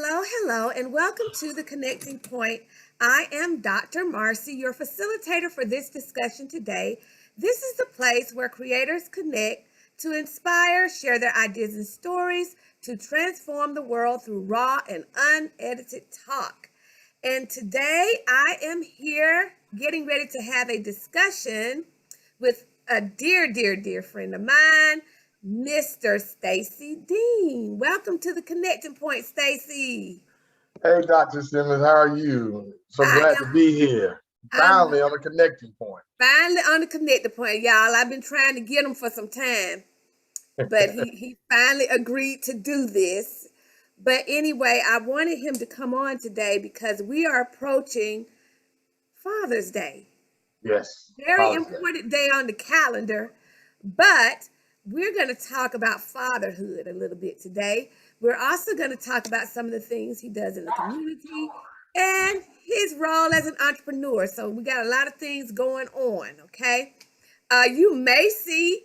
hello, and welcome to the Connecting Point. I am Dr. Marcy, your facilitator for this discussion today. This is the place where creators connect to inspire, share their ideas and stories, to transform the world through raw and unedited talk. And today I am here getting ready to have a discussion with a dear friend of mine, Mr. Stacy Dean. Welcome to the Connecting Point, Stacy. Hey, Dr. Simmons, how are you? So I glad to am be here. I'm Finally on the connecting point. finally on the Connecting Point, y'all. I've been trying to get him for some time, but he finally agreed to do this. But anyway, I wanted him to come on today because we are approaching Father's Day. Yes, Very Father's Day. important day on the calendar, but we're going to talk about fatherhood a little bit today. We're also going to talk about some of the things he does in the community and his role as an entrepreneur. So we got a lot of things going on, okay? You may see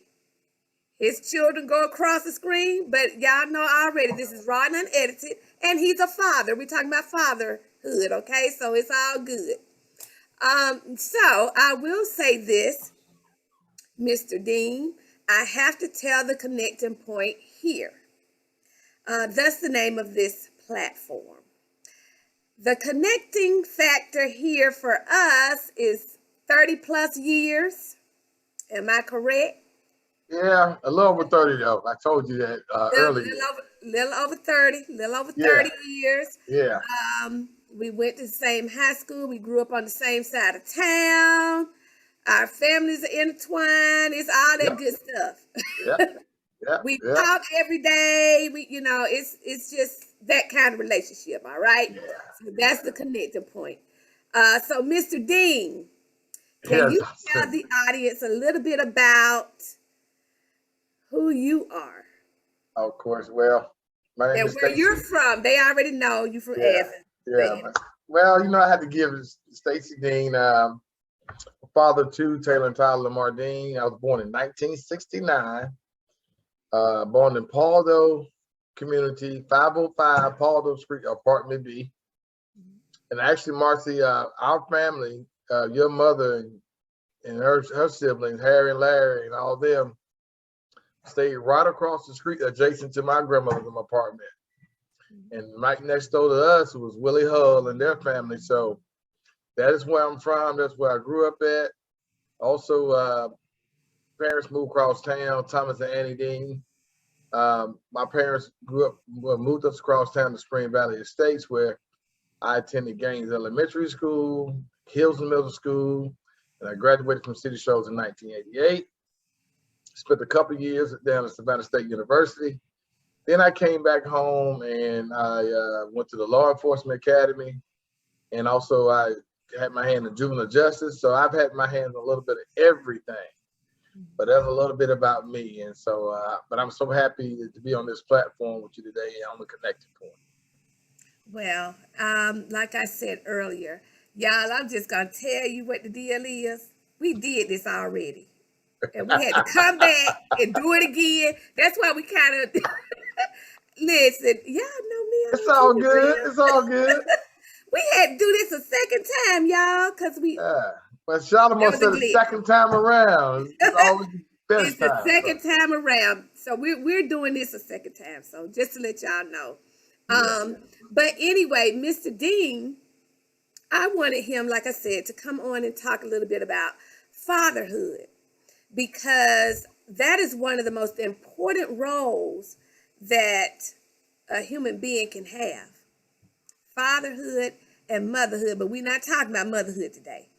his children go across the screen, but y'all know already this is raw and unedited, and he's a father. We're talking about fatherhood, okay? So it's all good. So I will say this, Mr. Dean, I have to tell the connecting point here. That's the name of this platform. The connecting factor here for us is 30 plus years. Am I correct? Yeah, a little over 30 though. I told you that earlier. Little over 30, little over Yeah, 30 years. yeah, We went to the same high school. We grew up on the same side of town. Our families are intertwined. It's all that yep, good stuff. yep, yep, We yep. talk every day. It's just that kind of relationship. All right. Yeah, So that's the connecting point. So Mr. Dean, can yeah, you Dr. tell Simmons. the audience a little bit about who you are Of course. Well, my name and is where you're Stacy. from? They already know you from Yeah, Athens. yeah. Well, I had to give Stacy Dean, father to Taylor and Tyler Lamar Dean. I was born in 1969. Born in Paldo community, 505 Paldo Street, apartment B. And actually, Marcy, our family, your mother and her siblings, Harry and Larry and all them, stayed right across the street adjacent to my grandmother's apartment. And right next door to us was Willie Hull and their family. So that is where I'm from. That's where I grew up at. Also, parents moved across town, Thomas and Annie Dean. My parents moved us across town to Spring Valley Estates, where I attended Gaines Elementary School, Hills Middle School, and I graduated from City Shows in 1988. Spent a couple years down at Savannah State University. Then I came back home and I went to the Law Enforcement Academy, and also I had my hand in juvenile justice. So I've had my hands on a little bit of everything. But that's a little bit about me. And so, but I'm so happy to be on this platform with you today on the Connecting Point. Well, like I said earlier, y'all, I'm just gonna tell you what the deal is. We did this already, and we had to come back and do it again. That's why we kind of listen. Y'all know me. I'm It's gonna keep all it good. real. It's all good. We had to do this a second time, y'all, because Yeah. But Shalimar there was a said the glitch. second time around, it's always the It's best the time. So, second time around, so we're doing this a second time. So just to let y'all know. yeah. But anyway, Mr. Dean, I wanted him, like I said, to come on and talk a little bit about fatherhood because that is one of the most important roles that a human being can have. Fatherhood and motherhood, but we're not talking about motherhood today.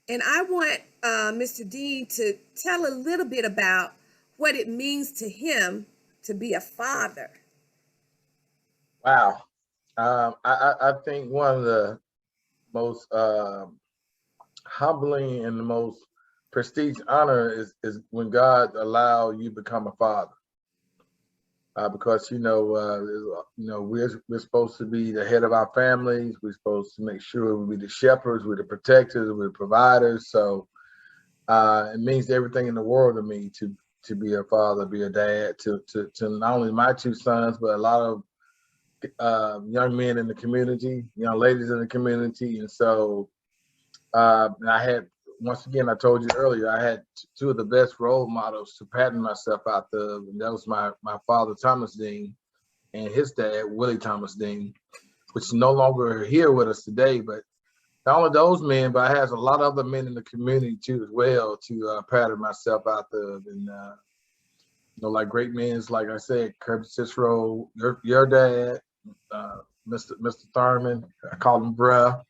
And I want Mr. Dean to tell a little bit about what it means to him to be a father. Wow. I think one of the most humbling and the most prestigious honor is when God allow you to become a father. Because we're supposed to be the head of our families. We're supposed to make sure we're the shepherds, we're the protectors, we're the providers. So it means everything in the world to me to be a father, be a dad to not only my two sons, but a lot of young men in the community, young ladies in the community. And so I had, once again, I told you earlier, I had two of the best role models to pattern myself after. And that was my father, Thomas Dean, and his dad, Willie Thomas Dean, which is no longer here with us today. But not only those men, but I had a lot of other men in the community too, as well, to pattern myself after. And like great men, like I said, Kirby Cicero, your dad, uh, Mr. Thurman, I call him bruh.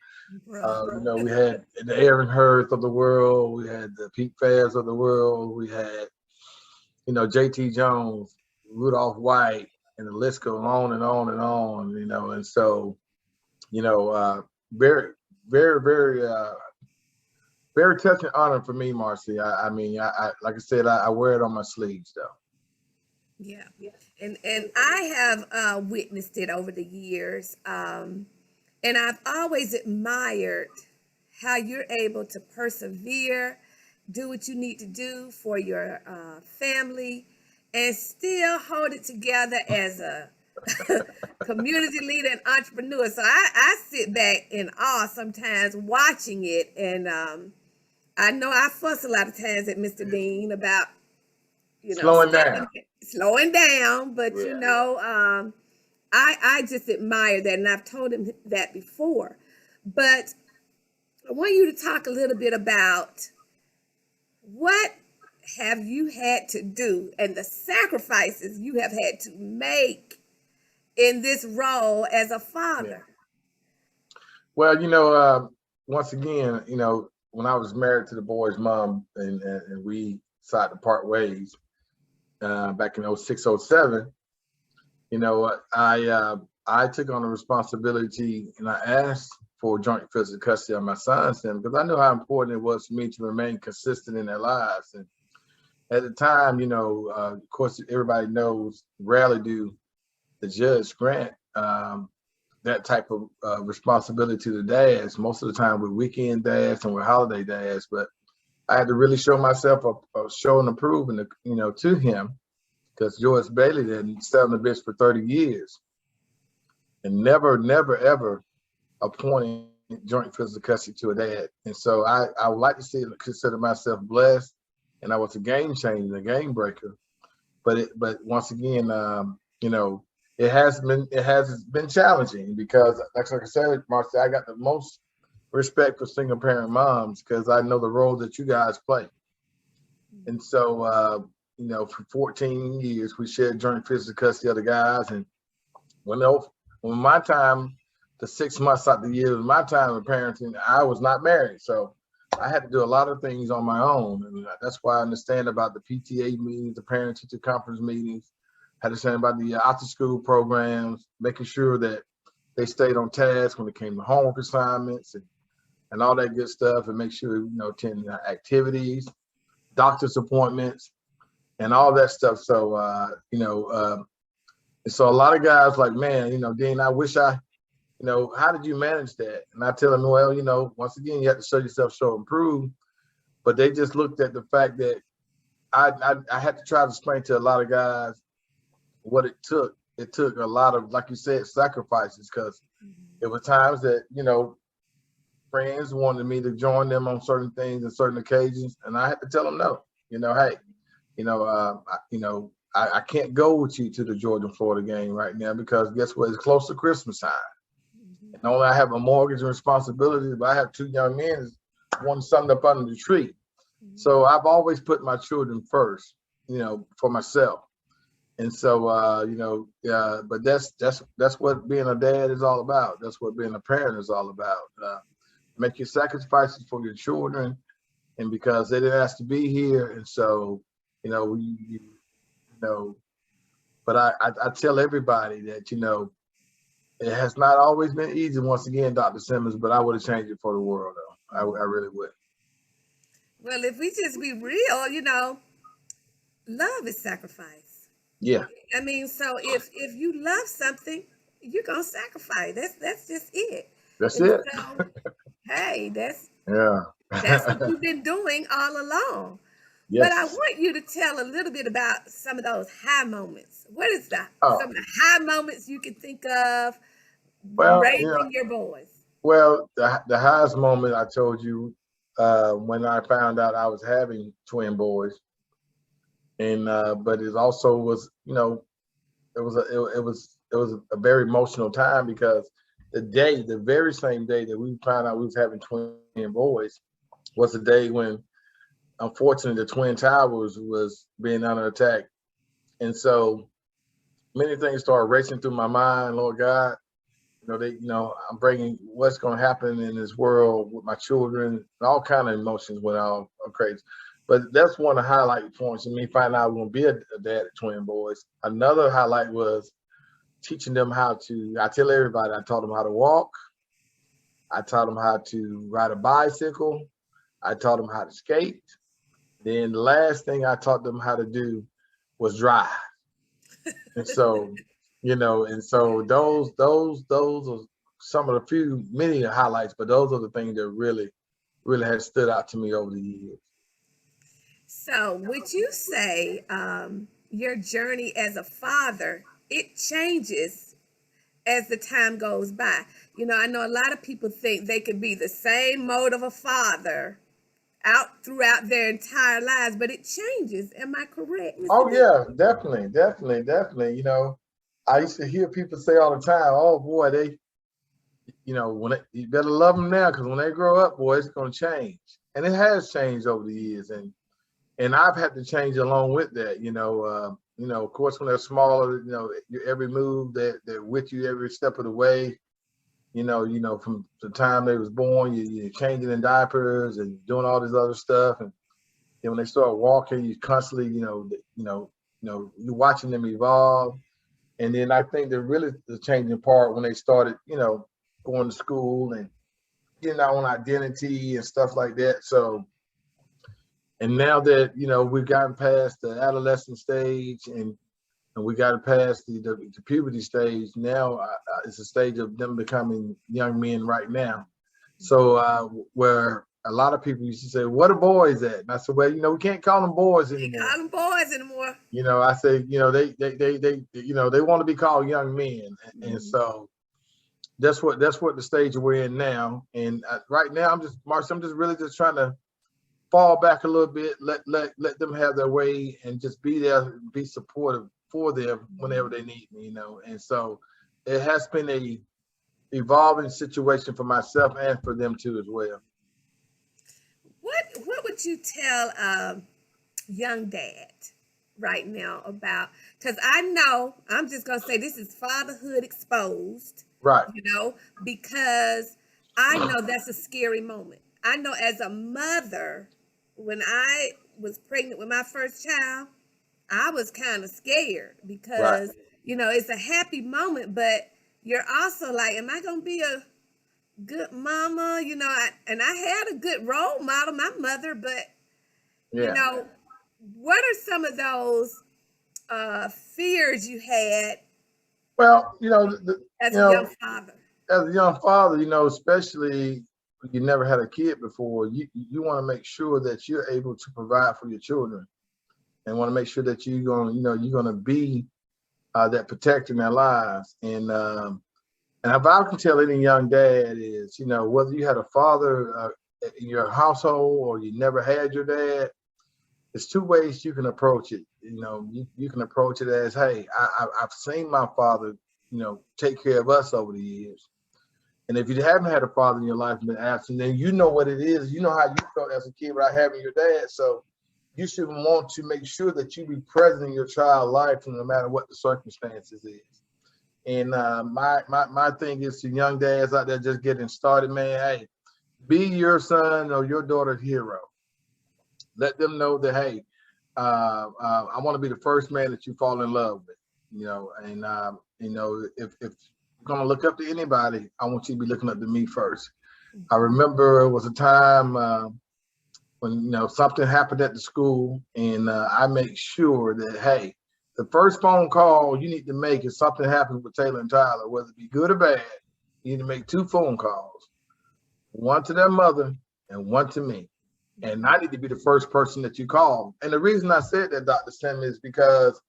We had the Aaron Hurts of the world, we had the Pete Fairs of the world, we had, JT Jones, Rudolph White, and the list goes on and on and on, and so, very, very, very, very touching honor for me, Marcy. I mean, I like I said, I wear it on my sleeves, though. Yeah, and I have witnessed it over the years, and I've always admired how you're able to persevere, do what you need to do for your family, and still hold it together as a community leader and entrepreneur. So I sit back in awe sometimes watching it, and I know I fuss a lot of times at Mr. Dean about Slowing down. slowing down, but Yeah. I just admire that, and I've told him that before. But I want you to talk a little bit about what have you had to do and the sacrifices you have had to make in this role as a father. Well, once again, when I was married to the boy's mom and we decided to part ways back in 06, 07, I took on the responsibility and I asked for joint physical custody of my sons then because I knew how important it was for me to remain consistent in their lives. And at the time, of course, everybody knows, rarely do the judge grant that type of responsibility to the dads. Most of the time with weekend dads and with holiday dads, but I had to really show myself a show and approve, and to him, because George Bailey didn't sat on the bench for 30 years and never, never, ever appointed joint physical custody to a dad. And so I would like to consider myself blessed, and I was a game changer, a game breaker. But once again, it has been challenging because, like I said, Marcy, I got the most respect for single parent moms because I know the role that you guys play. And so, for 14 years, we shared joint physical custody of the guys. And when my time, the 6 months out the year was my time of parenting, I was not married. So I had to do a lot of things on my own. And that's why I understand about the PTA meetings, the parent teacher conference meetings. I had to understand about the after school programs, making sure that they stayed on task when it came to homework assignments and all that good stuff, and make sure, attend activities, doctor's appointments, and all that stuff. So, so a lot of guys like, man, Dean, I wish how did you manage that? And I tell them, well, once again, you have to show yourself, show and prove. But they just looked at the fact that I had to try to explain to a lot of guys what it took. It took a lot of, like you said, sacrifices, because there were times that, friends wanted me to join them on certain things and certain occasions, and I had to tell them no. Hey, I can't go with you to the Georgia Florida game right now because guess what? It's close to Christmas time. And only I have a mortgage and responsibilities, but I have two young men wanting something up under the tree. So I've always put my children first, for myself. And so, but that's what being a dad is all about. That's what being a parent is all about. Make your sacrifices for your children, and because they didn't ask to be here, and so, but I tell everybody that, it has not always been easy, once again, Dr. Simmons, but I would have changed it for the world, though. I really would. Well, if we just be real, love is sacrifice. Yeah. I mean, so if you love something, you're gonna sacrifice. That's just it. That's And it. so, hey, that's Yeah. what you've been doing all along. But I Yes. want you to tell a little bit about some of those high moments. What is that? Oh, Some of the high moments you can think of well, raising your boys. the highest moment I told you when I found out I was having twin boys, and but it also was, it was a very emotional time because the very same day that we found out we was having twin boys, was the day when unfortunately the twin towers was being under attack, and so many things started racing through my mind. Lord God, I'm bringing what's going to happen in this world with my children. All kind of emotions went all crazy. But that's one of the highlight points of me finding out I was going to be a dad of twin boys. Another highlight was teaching them how to. I tell everybody, I taught them how to walk. I taught them how to ride a bicycle. I taught them how to skate. Then the last thing I taught them how to do was drive. And so, those are some of the few many highlights, but those are the things that really has stood out to me over the years. So, would you say your journey as a father it changes as the time goes by? I know a lot of people think they could be the same mode of a father out throughout their entire lives, but it changes. Am I correct, Mr. Oh D? yeah, definitely, definitely, definitely. I used to hear people say all the time, "Oh boy, you better love them now because when they grow up, boy, it's gonna change." And it has changed over the years, and I've had to change along with that. Of course, when they're smaller, your every move that they're with you every step of the way. From the time they was born, you're changing in diapers and doing all this other stuff, and then when they start walking, you constantly, you're watching them evolve. And then I think that really the changing part when they started, going to school and getting our own identity and stuff like that. So, and now that we've gotten past the adolescent stage and we got past the puberty stage, now it's a stage of them becoming young men right now. So where a lot of people used to say, "What are boys at?" And I said, "Well, we can't call them boys Can't anymore." call them boys anymore. I say, they want to be called young men, and Mhm. so that's what the stage we're in now. And right now, Marcy, I'm just really just trying to fall back a little bit, let them have their way, and just be there, be supportive for them whenever Mhm. they need me. And so it has been a evolving situation for myself and for them too as well. What would you tell a young dad right now about? Because I know I'm just gonna say this is fatherhood exposed, Right. you know, because I know that's a scary moment. I know as a mother, when I was pregnant with my first child, I was kind of scared Right. because it's a happy moment, but you're also like, am I gonna be a good mama? And I had a good role model, my mother, but you Yeah. know, what are some of those fears you had Well, as a young father? as a young father, especially if you never had a kid before, you want to make sure that you're able to provide for your children, and want to make sure that you're gonna be that protector in their lives. And if I can tell any young dad is, whether you had a father in your household or you never had your dad, there's two ways you can approach it. You can approach it as, hey, I've seen my father, take care of us over the years. And if you haven't had a father in your life and been absent, then you know what it is. You know how you felt as a kid without having your dad. So you should want to make sure that you be present in your child's life, no matter what the circumstances is. And my thing is to young dads out there just getting started, man. Hey, be your son or your daughter's hero. Let them know that, hey, I want to be the first man that you fall in love with. And if you're gonna look up to anybody, I want you to be looking up to me first. I Mhm. remember it was a time when something happened at the school, and I make sure that, hey, the first phone call you need to make if something happens with Taylor and Tyler, whether it be good or bad, you need to make two phone calls, one to their mother and one to me. and I need to be the first person that you call. And the reason I said that, Dr. Sim, is because,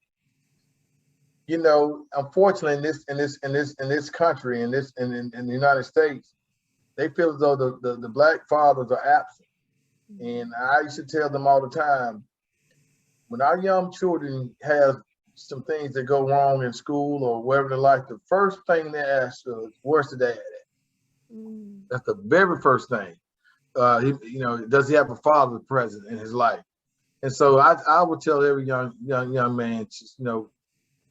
you know, unfortunately, in this country, in the United States, they feel as though the black fathers are absent. And I used to tell them all the time, when our young children have some things that go wrong in school or wherever in life, the first thing they ask is, "Where's the dad at?" Mm. That's the very first thing. You know, does he have a father present in his life? And so I would tell every young man, you know,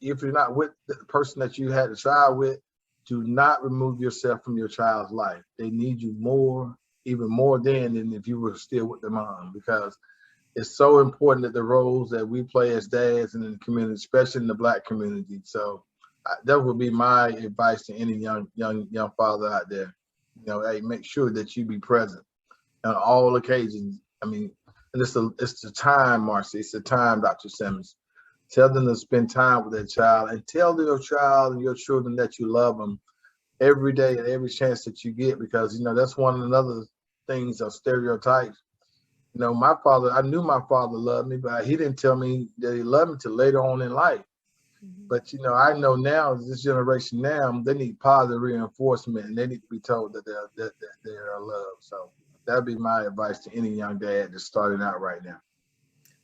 if you're not with the person that you had a child with, do not remove yourself from your child's life. They need you more, even more than if you were still with the mom, because it's so important that the roles that we play as dads and in the community, especially in the black community. So that would be my advice to any young father out there. You know, hey, make sure that you be present on all occasions. I mean, and it's the time, Marcy. It's the time, Dr. Simmons. Tell them to spend time with their child, and tell your child and your children that you love them every day and every chance that you get, because you know that's one of another things of stereotypes. You know, my father, I knew my father loved me, but he didn't tell me that he loved me till later on in life. But you know, I know now, this generation now, they need positive reinforcement, and they need to be told that they are loved. So that'd be my advice to any young dad that's starting out right now.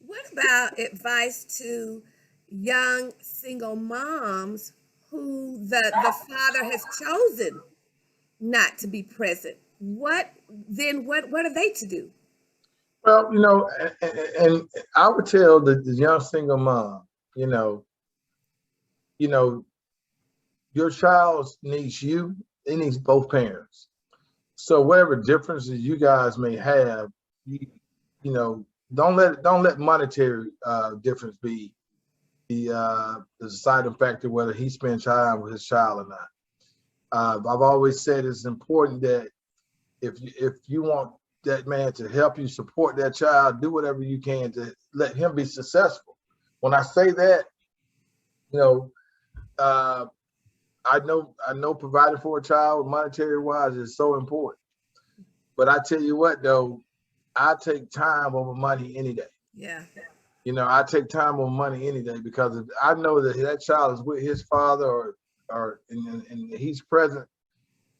What about advice to young single moms who the father has chosen not to be present? What are they to do? Well, you know, and I would tell the young single mom, you know, you know, your child needs you. It needs both parents. So whatever differences you guys may have, you, you know, don't let monetary difference be the deciding factor whether he spends time with his child or not. I've always said it's important that if you want that man to help you support that child, do whatever you can to let him be successful. When I say that, you know, uh, I know providing for a child monetary wise is so important. But I tell you what though, I take time over money any day. Yeah. You know, I take time over money any day, because if I know that that child is with his father or and he's present,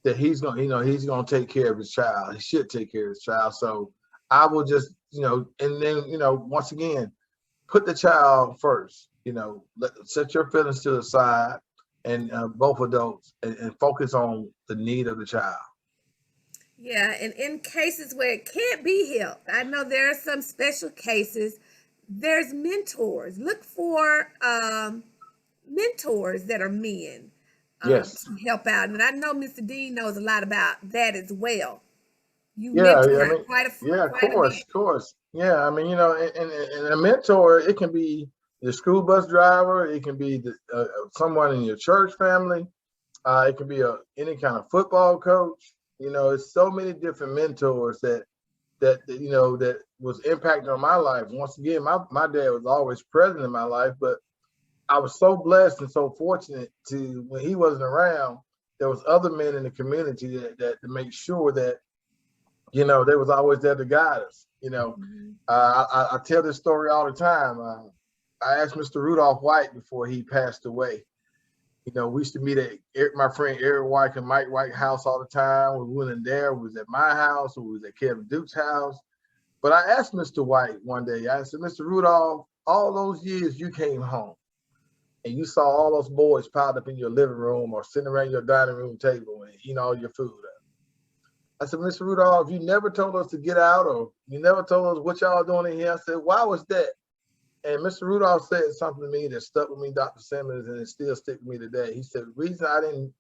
that he's gonna, you know, he's gonna take care of his child. He should take care of his child. So I will just, you know, and then, you know, once again, put the child first. You know, set your feelings to the side, and both adults, and focus on the need of the child. Yeah, and in cases where it can't be helped, I know there are some special cases. There's mentors. Look for mentors that are men Yes. to help out. And I know Mr. Dean knows a lot about that as well. You Yeah, I mentor mean, yeah, quite a bit. of course. Yeah, I mean, you know, and a mentor, it can be the school bus driver, it can be someone in your church family, it can be any kind of football coach. You know, it's so many different mentors that you know that was impacting on my life. Once again, my dad was always present in my life, but I was so blessed and so fortunate to, when he wasn't around, there was other men in the community that to make sure that, you know, they was always there to guide us. You know, Mhm. I tell this story all the time. I asked Mr. Rudolph White before he passed away. You know, we used to meet at my friend Eric White and Mike White house all the time. We went in there. We was at my house. We was at Kevin Duke's house. But I asked Mr. White one day. I said, Mr. Rudolph, all those years you came home and you saw all those boys piled up in your living room or sitting around your dining room table and eating all your food. I said, Mr. Rudolph, you never told us to get out, or you never told us what y'all doing in here. I said, why was that? And Mr. Rudolph said something to me that stuck with me, Dr. Simmons, and it still sticks with me today. He said, the reason I didn't,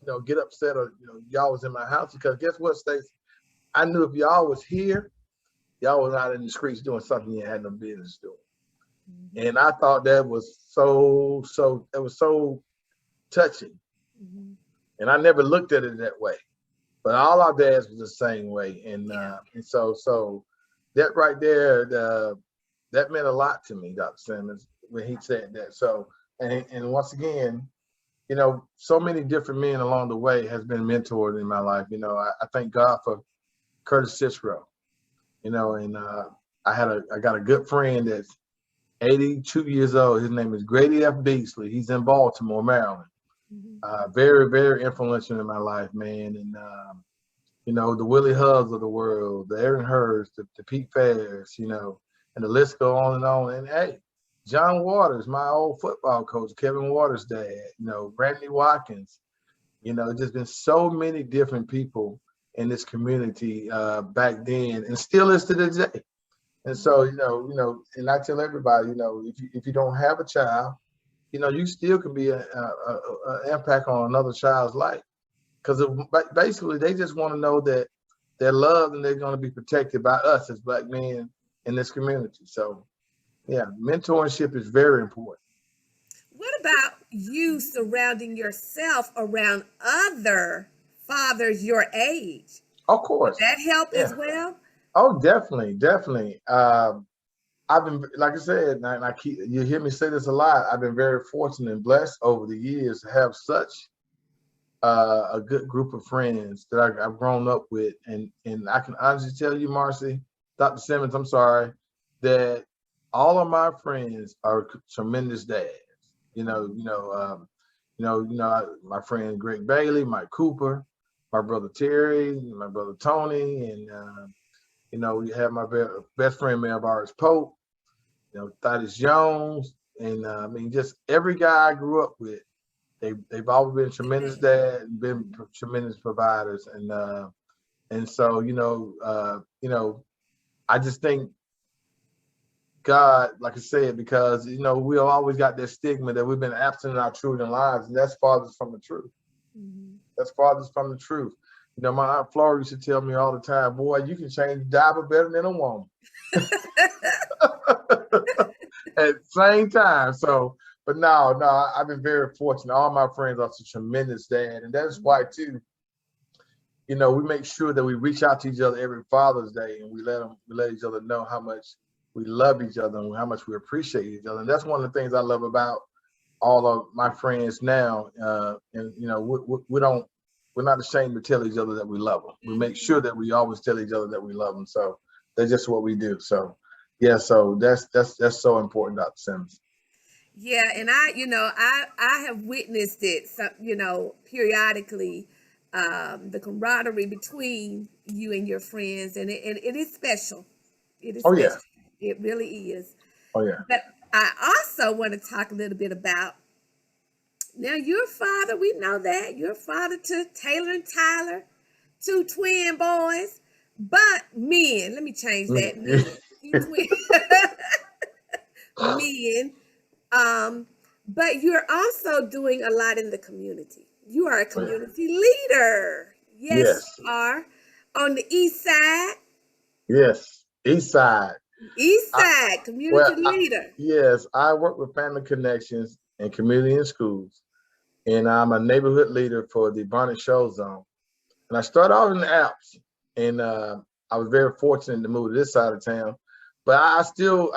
you know, get upset or, you know, y'all was in my house, because guess what, Stacy? I knew if y'all was here, y'all was out in the streets doing something you had no business doing. Mhm. And I thought that was it was so touching. Mhm. And I never looked at it that way. But all our dads was the same way. Yeah. And so that right there, that meant a lot to me, Dr. Simmons, when he said that. So, and once again, you know, so many different men along the way has been mentored in my life. You know, I thank God for Curtis Cicero. and I got a good friend that's 82 years old. His name is Grady F. Beasley. He's in Baltimore, Maryland. Mhm. Very, very influential in my life, man. And the Willie Hubs of the world, the Aaron Hurst, the Pete Fairs, and the list go on and on. And hey, John Waters, my old football coach, Kevin Waters' dad, Randy Watkins, just been so many different people in this community back then, and still is to this day. And so, and I tell everybody, if you don't have a child, you still can be a impact on another child's life, because basically they just want to know that they're loved and they're going to be protected by us as Black men in this community. So, yeah, mentorship is very important. What about you surrounding yourself around other fathers your age? Of Would course, that help as yeah. well? Oh, definitely, definitely. I've been, like I said, and I keep you hear me say this a lot. I've been very fortunate and blessed over the years to have such a good group of friends that I've grown up with, and I can honestly tell you, Marcy, Dr. Simmons, I'm sorry, that all of my friends are tremendous dads. My friend Greg Bailey, Mike Cooper, my brother Terry, my brother Tony, and we have my best friend Mel Barnes Pope, Thaddeus Jones, and I mean just every guy I grew up with. They've always been tremendous dad, been tremendous providers, and so I just think God, like I said, because we always got this stigma that we've been absent in our children's lives, and that's farthest from the truth. Mhm. That's farthest from the truth. My Aunt Flora used to tell me all the time, boy, you can change a diaper better than a woman. At the same time. So, but no, I've been very fortunate. All my friends are tremendous dad, and that's why too. We make sure that we reach out to each other every Father's Day, and we let each other know how much we love each other and how much we appreciate each other. And that's one of the things I love about all of my friends now. And we're not ashamed to tell each other that we love them. We make sure that we always tell each other that we love them. So that's just what we do. So yeah, so that's so important, Dr. Simmons. Yeah, and I have witnessed it, periodically, the camaraderie between you and your friends, and it is special. It is Oh yeah, special. It really is. oh yeah, But I also want to talk a little bit about, now your father. We know that you're father to Taylor and Tyler, two twin boys, but men. Let me change that. Men, two twin men. Um, but you're also doing a lot in the community. You are a oh yeah. community leader. Yes, Yes, you are. On the east side, yes. East Side. east I, side, community well, leader. yes, I work with Family Connections and Community and Schools, and I'm a neighborhood leader for the Barnett Show Zone. And I started out in the Alps, and I was very fortunate to move to this side of town. But I still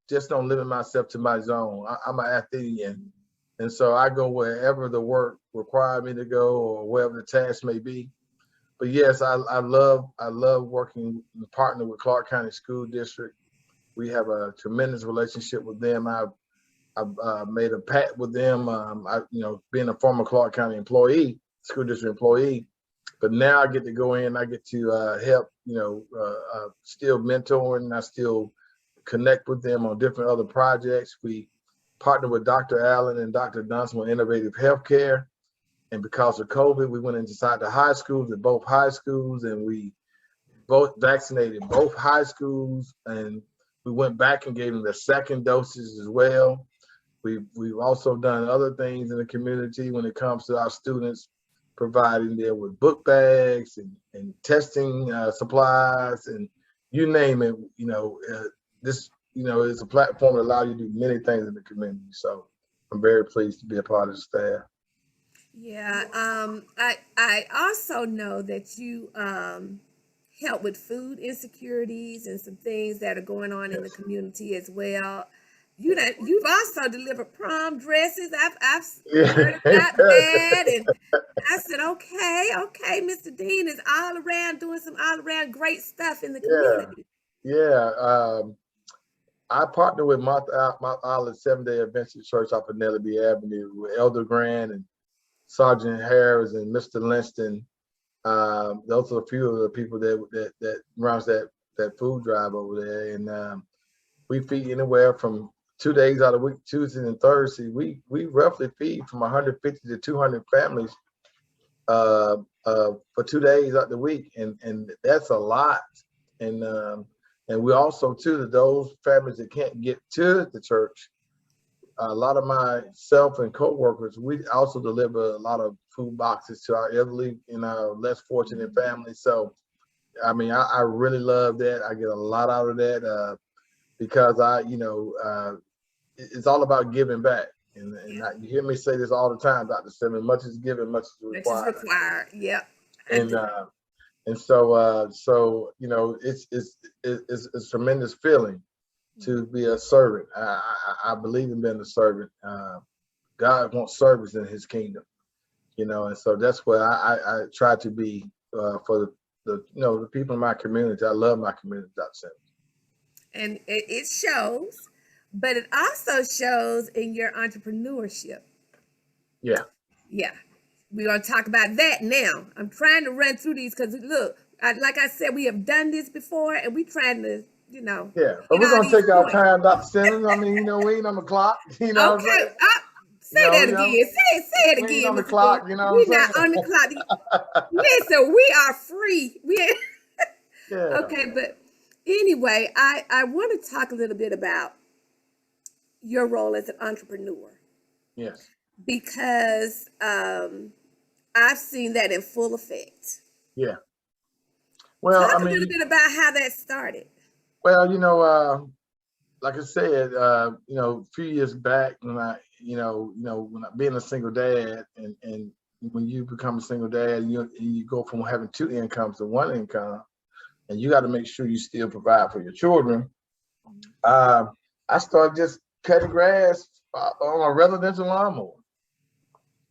just don't limit myself to my zone. I'm an athletic, and so I go wherever the work required me to go, or wherever the task may be. But yes, I love working and partner with Clark County School District. We have a tremendous relationship with them. I've made a pact with them. Being a former Clark County employee, school district employee, but now I get to go in. I get to help. Still mentoring. I still connect with them on different other projects. We partner with Dr. Allen and Dr. Dunson with Innovative Healthcare. And because of COVID, we went inside the high schools at both high schools, and we both vaccinated both high schools, and we went back and gave them the second doses as well. We've also done other things in the community when it comes to our students, providing them with book bags and testing supplies, and you name it. This is a platform that allows you to do many things in the community. So I'm very pleased to be a part of the staff. Yeah. I also know that you help with food insecurities and some things that are going on in the Yes, community as well. You've also delivered prom dresses. I've heard Yeah. about that, and I said, okay, Mr. Dean is all around doing some all around great stuff in the Yeah. community. Yeah. I partner with Mount Olive 7-Day Adventist Church off of Nellie B. Avenue with Elder Grant and Sergeant Harris and Mr. Linston. Those are a few of the people that runs that food drive over there, and we feed anywhere from 2 days out of the week, Tuesday and Thursday. We roughly feed from 150 to 200 families for 2 days out the week, and that's a lot. And we also too, to those families that can't get to the church, a lot of myself and co-workers, we also deliver a lot of food boxes to our elderly and our less fortunate families. So I mean, I really love that. I get a lot out of that because it's all about giving back. And Yeah, you hear me say this all the time, Dr. Simmons, much is given, much is which is required. required. Yep, I And do. so it's a tremendous feeling to be a servant. I believe in being a servant. God wants service in His kingdom, and so that's what I try to be for the people in my community. I love my community, Dr. Simmons. And it shows, but it also shows in your entrepreneurship. Yeah, Yeah, we're gonna talk about that now. I'm trying to run through these because look, like I said, we have done this before, and we're trying to, yeah. But get we're all gonna these take our points. time, Dr. Simmons. I mean, we ain't on the clock. You know what I'm Okay, saying? say that You know, again. Say it we ain't again, on the Mr. Dean. clock. You know what We're I'm not on the clock. Listen, we are free. saying? Yeah. Okay, but anyway, I want to talk a little bit about your role as an entrepreneur Yes. because I've seen that in full effect. Yeah. Well, Talk I a little mean, bit about how that started. well, like I said, a few years back when when I being a single dad, and when you become a single dad, you go from having two incomes to one income, and you got to make sure you still provide for your children. Uh, I started just cutting grass on a residential lawnmower,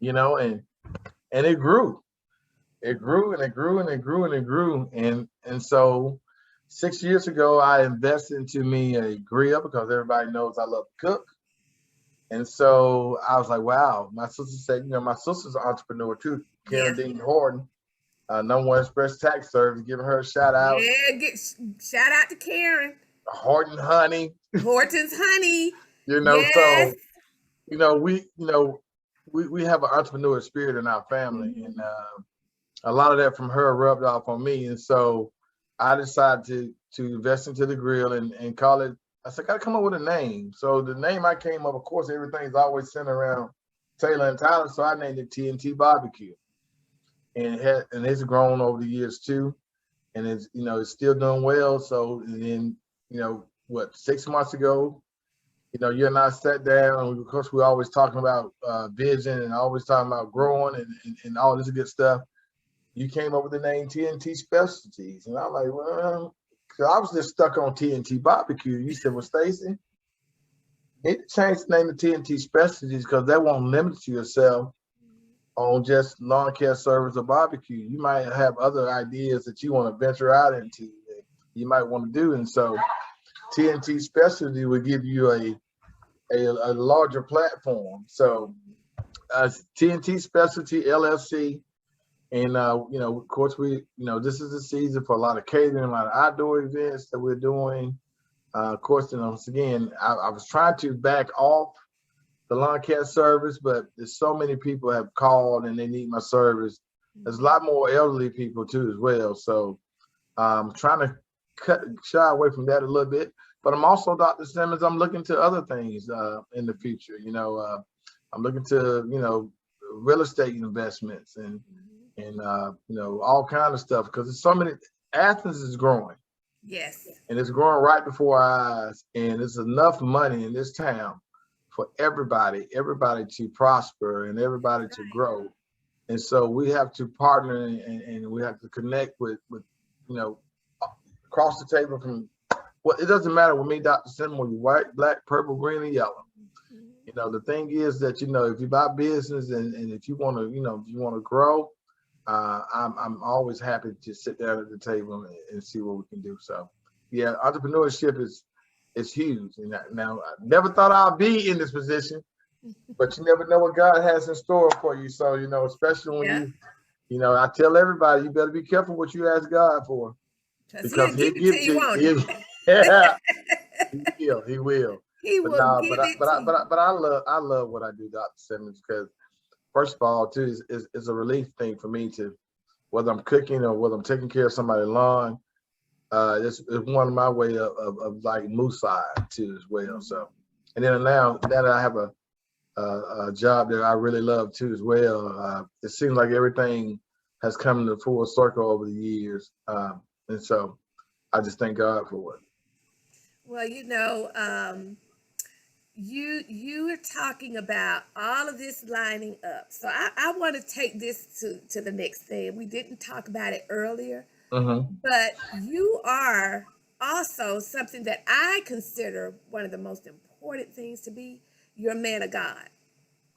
and it grew. It grew and it grew and it grew and it grew. And so 6 years ago, I invested into me a grill because everybody knows I love to cook. And so I was like, wow, my sister said, my sister's an entrepreneur too, Yeah, Karen Dean Horton, number one express tax service, giving her a shout out. yeah. Shout out to Karen Horton Honey, Horton's honey. Yes. so, we have an entrepreneur spirit in our family. And Mhm. a lot of that from her rubbed off on me. And so I decided to invest into the grill and call it. I said, I gotta come up with a name. So the name I came up, of course, everything's always centered around Taylor and Tyler. So I named it TNT Barbecue. And it's grown over the years too. And it's still doing well. So and then, 6 months ago, you and I sat down, and of course we're always talking about vision and always talking about growing and all this good stuff. You came up with the name TNT Specialties. And I'm like, well, 'cause I was just stuck on TNT Barbecue. You said, well, Stacy, it changed the name to TNT Specialties because that won't limit yourself on just lawn care service or barbecue. You might have other ideas that you want to venture out into that you might want to do. And so TNT Specialty would give you a larger platform. So TNT Specialty LLC. And of course, this is the season for a lot of catering, a lot of outdoor events that we're doing. Of course, once again, I was trying to back off the lawn care service, but there's so many people have called and they need my service. There's a lot more elderly people too as well. So I'm trying to shy away from that a little bit. But I'm also, Dr. Simmons, I'm looking to other things in the future. I'm looking to, real estate investments and all kind of stuff because there's so many. Athens is growing, Yes. and it's growing right before our eyes, and there's enough money in this town for everybody to prosper and everybody to grow. And so we have to partner and we have to connect with you know across the table from well, it doesn't matter with me, Dr. Simmons, whether you're white, black, purple, green, or yellow. You know, the thing is that, you know, if you buy business and if you want to, you know, if you want to grow, I'm always happy to sit down at the table and see what we can do. So, yeah, entrepreneurship is huge. And now I never thought I'd be in this position, but you never know what God has in store for you. So, you know, especially when Yeah, you know, I tell everybody, you better be careful what you ask God for because because he'll He'll give it to give it you, to you. won't he? Yeah, He will. He But will no, give it to you. but I love what I do, Dr. Simmons, because first of all, too, is a relief thing for me to whether I'm cooking or whether I'm taking care of somebody's lawn. It's one of my way of like moose side too as well. Mhm. So, and then now that I have a job that I really love too as well, it seems like everything has come to full circle over the years, and so I just thank God for it. Well, you are talking about all of this lining up. So I want to take this to the next thing. We didn't talk about it earlier, Hmm. but you are also something that I consider one of the most important things to be. You're a man of God.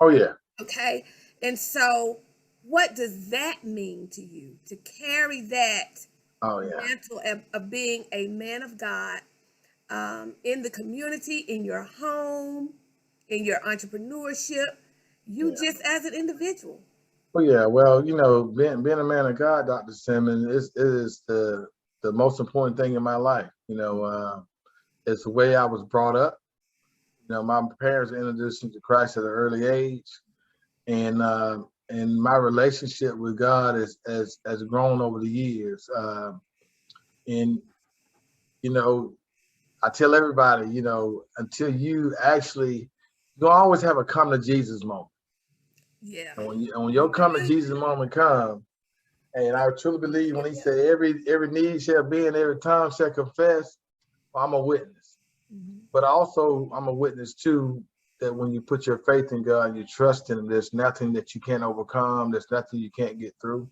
Oh yeah, Okay. And so what does that mean to you to carry that oh yeah, mantle of being a man of God in the community, in your home, in your entrepreneurship, you yeah. just as an individual? Oh yeah. Well, you know, being a man of God, Dr. Simmons, is the most important thing in my life. You know, it's the way I was brought up. You know, my parents introduced me to Christ at an early age, and my relationship with God has grown over the years. And you know, I tell everybody, you know, until you actually, you always have a come to Jesus moment. Yeah, And when your you come to do. Jesus moment comes, and I truly believe when He said every need shall be and every tongue shall confess, well, I'm a witness. Mhm, But also I'm a witness too that when you put your faith in God and you trust in Him, there's nothing that you can't overcome. There's nothing you can't get through.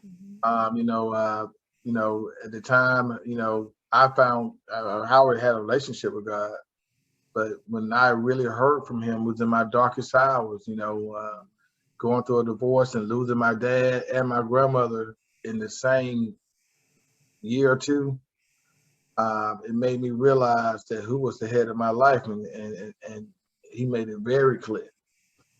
mhm, Um, you know, uh, you know, at the time, you know, I found Howard had a relationship with God, but when I really heard from Him was in my darkest hours. You know, going through a divorce and losing my dad and my grandmother in the same year or two. It made me realize that who was the head of my life, and He made it very clear.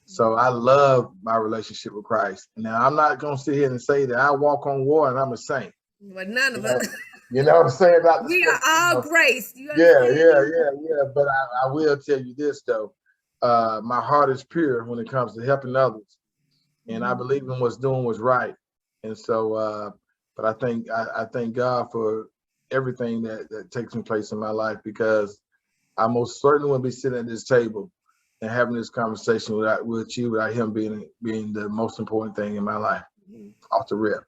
So I mhm. love my relationship with Christ. Now I'm not gonna sit here and say that I walk on water and I'm a saint. Well, none You of us. know, you know what I'm saying about the We scripture. are You all know, grace. You yeah, understand yeah, me? yeah, yeah. But I will tell you this though, my heart is pure when it comes to helping others, and I Mhm. believe in what's doing what's right. And so, but I thank God for everything that takes place in my life because I most certainly wouldn't be sitting at this table and having this conversation with you without Him being the most important thing in my life Mhm. off the rip.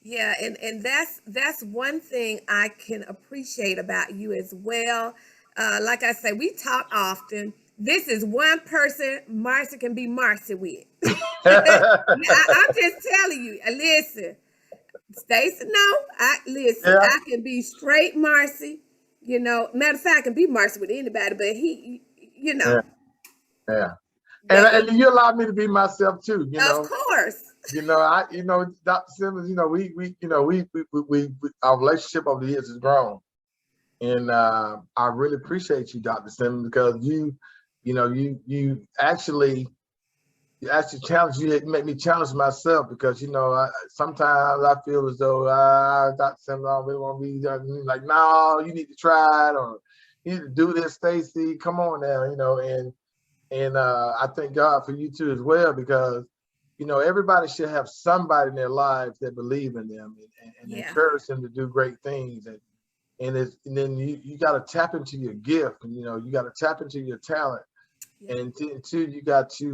Yeah, and that's one thing I can appreciate about you as well. Like I say, we talk often. This is one person Marcy can be Marcy with. I'm just telling you. Listen, Stacy, no, I listen. Yeah, I can be straight Marcy. Matter of fact, I can be Marcy with anybody, but he, you yeah, know, yeah. but And you allowed me to be myself too. of course, Dr. Simmons. We our relationship over the years has grown, and I really appreciate you, Dr. Simmons, because you actually challenge you make me challenge myself because sometimes I feel as though Dr. Simmons, I don't really want to be like, no, you need to try it or you need to do this, Stacy. Come on now, and I thank God for you too as well because everybody should have somebody in their lives that believe in them and yeah, encourage them to do great things and then you got to tap into your gift and you got to tap into your talent yeah, and two you got to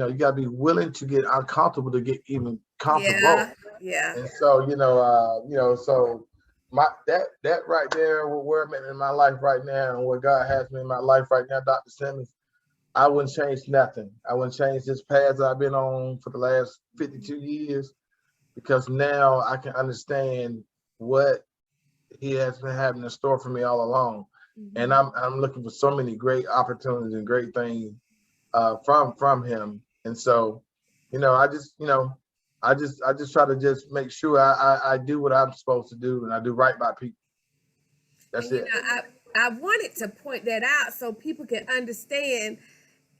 you got to be willing to get uncomfortable to get even comfortable. yeah, yeah. And so so that right there where I'm at in my life right now and where God has me in my life right now, Dr. Simmons, I wouldn't change nothing. I wouldn't change this path that I've been on for the last Mhm. 52 years because now I can understand what he has been having in store for me all along. And Mhm. I'm looking for so many great opportunities and great things from him. And so, I just, I just try to just make sure I do what I'm supposed to do and I do right by people. That's And it. I wanted to point that out so people can understand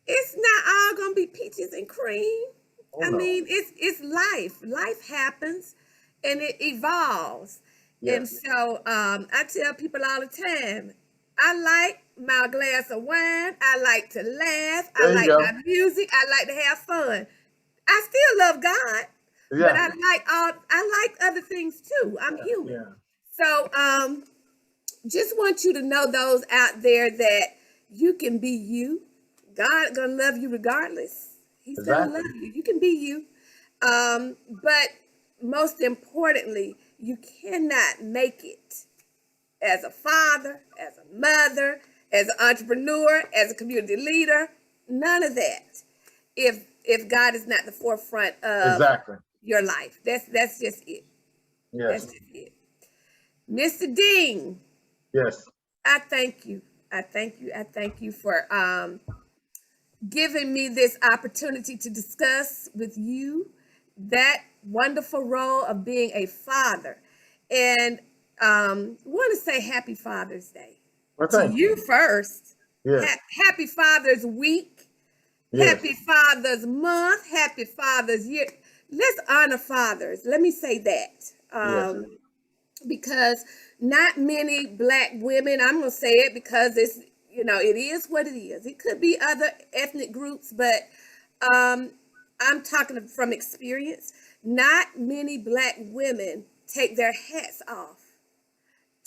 it's not all gonna be peaches and cream. Oh I no. mean, it's life. Life happens and it evolves. And Yes. so I tell people all the time, I like my glass of wine, I like to laugh, I There you like go. my music, I like to have fun. I still love God, but Yeah. I like other things too. I'm human. Yeah. So just want you to know those out there that you can be you. God gonna love you regardless. He's gonna Exactly. love you. You can be you. But most importantly, you cannot make it as a father, as a mother, as an entrepreneur, as a community leader. None of that. If God is not the forefront of Exactly. your life, that's just it. That's Yes. just it. Mr. Dean, Yes. I thank you. I thank you. I thank you for giving me this opportunity to discuss with you that wonderful role of being a father. And want to say happy Father's Day Well, to thank you you. first. Yes. Happy Father's Week. Yes. Happy Father's Month. Happy Father's Year. Let's honor fathers. Let me say that. Yes. Because not many black women, I'm going to say it because it's, it is what it is. It could be other ethnic groups, but um, I'm talking from experience. Not many black women take their hats off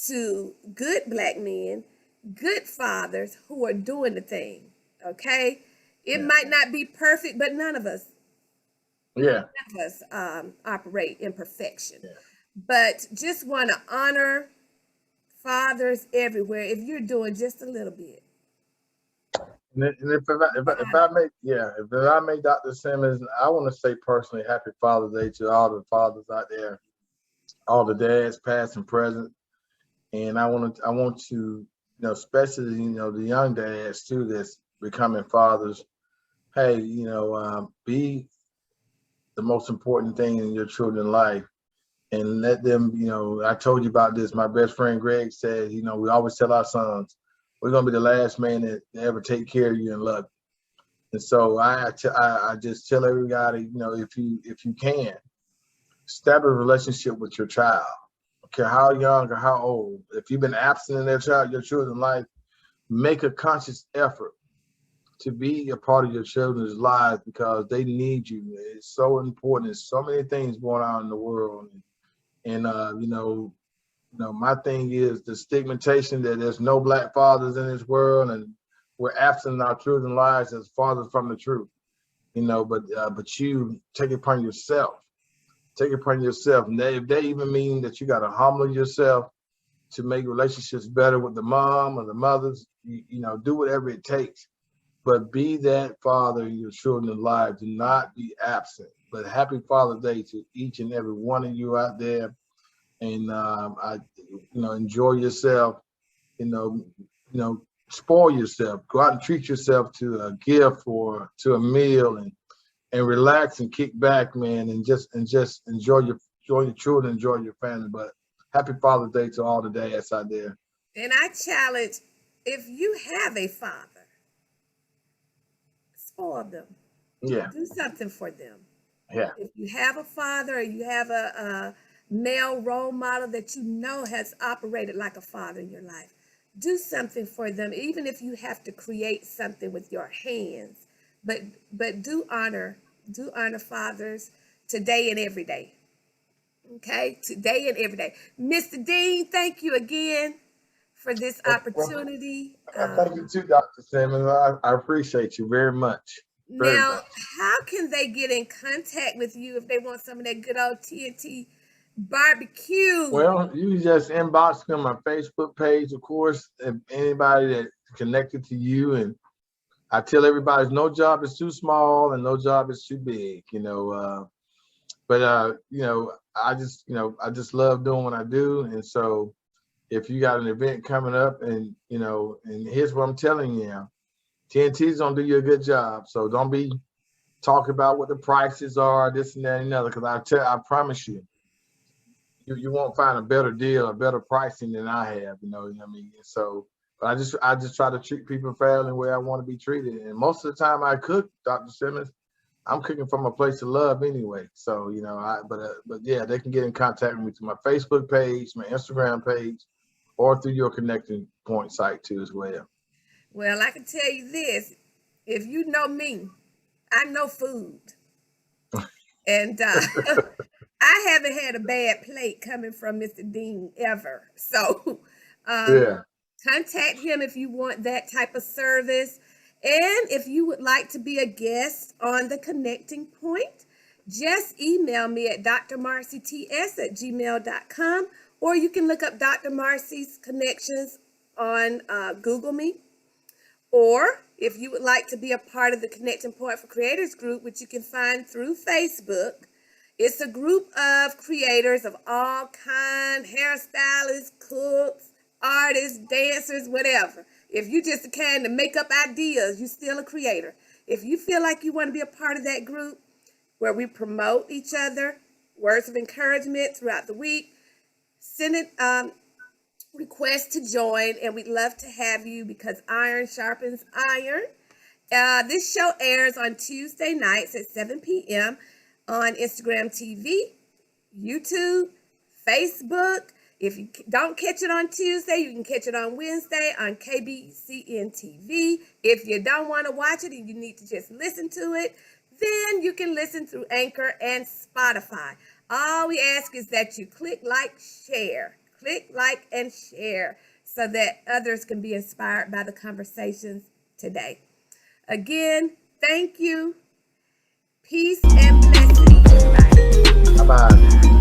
to good black men, good fathers who are doing the thing. Okay? It Yeah. might not be perfect, but Yeah. of us operate in perfection. Yeah. But just want to honor fathers everywhere if you're doing just a little bit. And if I make, yeah, if I make Dr. Simmons, I want to say personally, happy Father's Day to all the fathers out there, all the dads, past and present. And I want to, especially, the young dads too, that's becoming fathers. Hey, be the most important thing in your children's life and let them, I told you about this. My best friend Greg said, we always tell our sons, we're going to be the last man that ever take care of you and love you. And so I just tell everybody, if you can, establish a relationship with your child. I don't care how young or how old. If you've been absent in your children's life, make a conscious effort to be a part of your children's lives because they need you. It's so important. There's so many things going on in the world. And my thing is the stigmatization that there's no black fathers in this world and we're absent in our children's lives as fathers from the truth. But you take it upon yourself. Take it upon yourself. And if they even mean that you got to humble yourself to make relationships better with the mom or the mothers, do whatever it takes. But be that father in your children's lives. Do not be absent. But happy Father's Day to each and every one of you out there. And enjoy yourself. You know, spoil yourself. Go out and treat yourself to a gift or to a meal, and relax and kick back, man, and just enjoy your children, enjoy your family. But happy Father's Day to all the dads out there. And I challenge if you have a father, spoil them, Yeah, do something for them. yeah, If you have a father or you have a male role model that you know has operated like a father in your life, do something for them, even if you have to create something with your hands. But but do honor fathers today and every day. Okay, today and every day. Mr. Dean, thank you again for this well, opportunity. I thank you too, Dr. Simmons. I appreciate you very much, very Now, much. how can they get in contact with you if they want some of that good old TNT barbecue? Well, you just inbox me on my Facebook page, of course, and anybody that connected to you. And I tell everybody, no job is too small and no job is too big, But I just love doing what I do, and so if you got an event coming up, and and here's what I'm telling you now, TNT's gonna do you a good job. So don't be talking about what the prices are, this and that and other, because I promise you, you won't find a better deal, a better pricing than I have. What I mean. So, but I just try to treat people fairly the way I want to be treated. And most of the time I cook, Dr. Simmons, I'm cooking from a place of love anyway. So but yeah, they can get in contact with me through my Facebook page, my Instagram page, or through your connecting point site too as well. Well, I can tell you this: if you know me, I know food, and I haven't had a bad plate coming from Mr. Dean ever. So, um, Yeah. contact him if you want that type of service. And if you would like to be a guest on the Connecting Point, just email me at drmarcyts@gmail.com, or you can look up Dr. Marcy's Connections on Google Me. Or if you would like to be a part of the Connecting Point for Creators group, which you can find through Facebook, it's a group of creators of all kinds, hairstylists, cooks, artists, dancers, whatever. If you just the kind to make up ideas, you're still a creator. If you feel like you want to be a part of that group where we promote each other, words of encouragement throughout the week, send it request to join, and we'd love to have you because iron sharpens iron. This show airs on Tuesday nights at 7 p.m. on Instagram TV, YouTube, Facebook. If you don't catch it on Tuesday, you can catch it on Wednesday on KBCN TV. If you don't want to watch it and you need to just listen to it, then you can listen through Anchor and Spotify. All we ask is that you click like, share. Click like and share so that others can be inspired by the conversations today. Again, thank you. Peace and blessings, everybody. Bye bye.